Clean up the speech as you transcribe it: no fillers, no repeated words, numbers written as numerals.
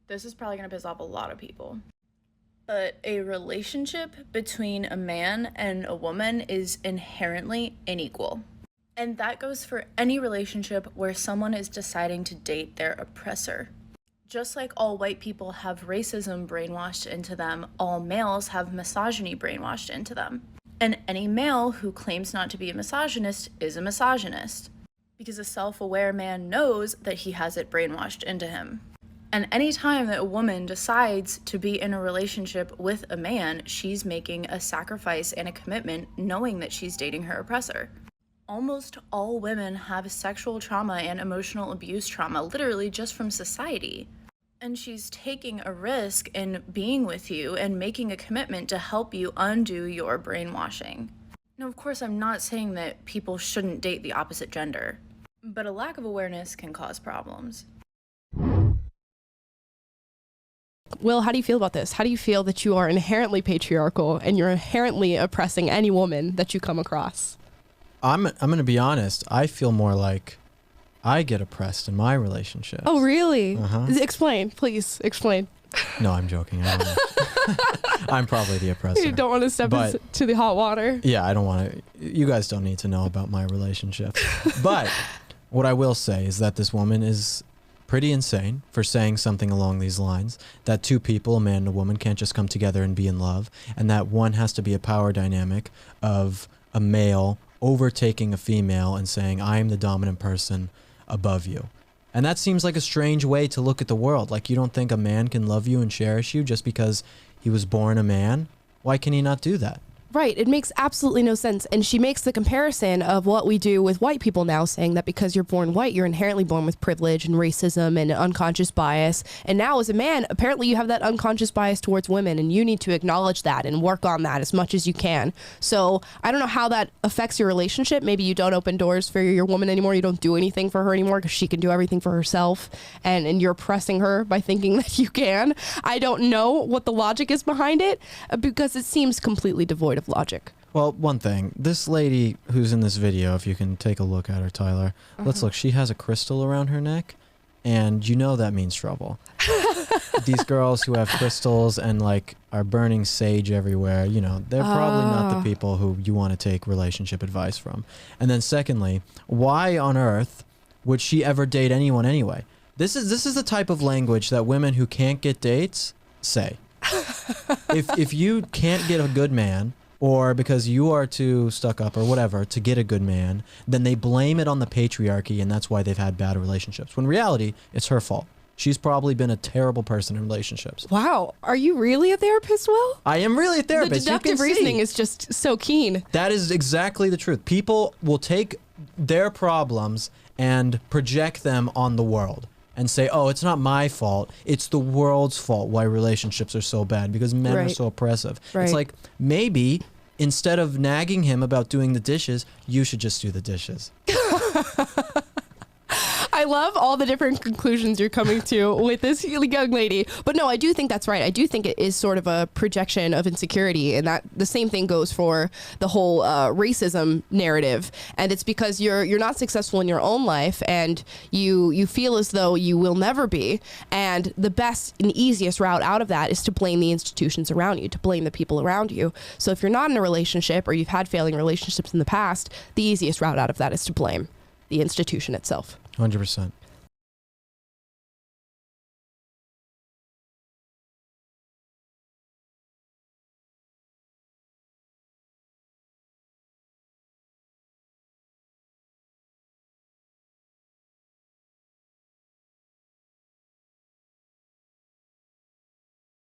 This is probably going to piss off a lot of people. But a relationship between a man and a woman is inherently unequal. And that goes for any relationship where someone is deciding to date their oppressor. Just like all white people have racism brainwashed into them, all males have misogyny brainwashed into them. And any male who claims not to be a misogynist is a misogynist, because a self-aware man knows that he has it brainwashed into him. And any time that a woman decides to be in a relationship with a man, she's making a sacrifice and a commitment knowing that she's dating her oppressor. Almost all women have sexual trauma and emotional abuse trauma, literally just from society. And she's taking a risk in being with you and making a commitment to help you undo your brainwashing. Now, of course, I'm not saying that people shouldn't date the opposite gender, but a lack of awareness can cause problems. Will, how do you feel about this? How do you feel that you are inherently patriarchal and you're inherently oppressing any woman that you come across? I'm going to be honest. I feel more like I get oppressed in my relationships. Oh, really? Uh-huh. Explain, please. Explain. No, I'm joking. I don't know. I'm probably the oppressor. You don't want to step into the hot water? Yeah, I don't want to. You guys don't need to know about my relationships. But what I will say is that this woman is pretty insane for saying something along these lines, that two people, a man and a woman, can't just come together and be in love, and that one has to be a power dynamic of a male overtaking a female and saying, I am the dominant person above you. And that seems like a strange way to look at the world. Like, you don't think a man can love you and cherish you just because he was born a man? Why can he not do that? Right. It makes absolutely no sense. And she makes the comparison of what we do with white people now, saying that because you're born white, you're inherently born with privilege and racism and unconscious bias. And now as a man, apparently you have that unconscious bias towards women, and you need to acknowledge that and work on that as much as you can. So I don't know how that affects your relationship. Maybe you don't open doors for your woman anymore. You don't do anything for her anymore because she can do everything for herself. And you're oppressing her by thinking that you can. I don't know what the logic is behind it because it seems completely devoid of logic. Well, one thing, this lady who's in this video, if you can take a look at her, Tyler, let's look. She has a crystal around her neck, and you know that means trouble. These girls who have crystals and like are burning sage everywhere, you know, they're probably not the people who you want to take relationship advice from. And then secondly, why on earth would she ever date anyone anyway? This is the type of language that women who can't get dates say. If you can't get a good man, or because you are too stuck up or whatever to get a good man, then they blame it on the patriarchy, and that's why they've had bad relationships. When in reality, it's her fault. She's probably been a terrible person in relationships. Wow. Are you really a therapist, Will? I am really a therapist. The deductive reasoning is just so keen. That is exactly the truth. People will take their problems and project them on the world and say, oh, it's not my fault. It's the world's fault why relationships are so bad because men are so oppressive. Right. It's like, maybe instead of nagging him about doing the dishes, you should just do the dishes. I love all the different conclusions you're coming to with this young lady. But no, I do think that's right. I do think it is sort of a projection of insecurity, and that the same thing goes for the whole racism narrative. And it's because you're not successful in your own life, and you feel as though you will never be. And the best and easiest route out of that is to blame the institutions around you, to blame the people around you. So if you're not in a relationship or you've had failing relationships in the past, the easiest route out of that is to blame the institution itself. 100%.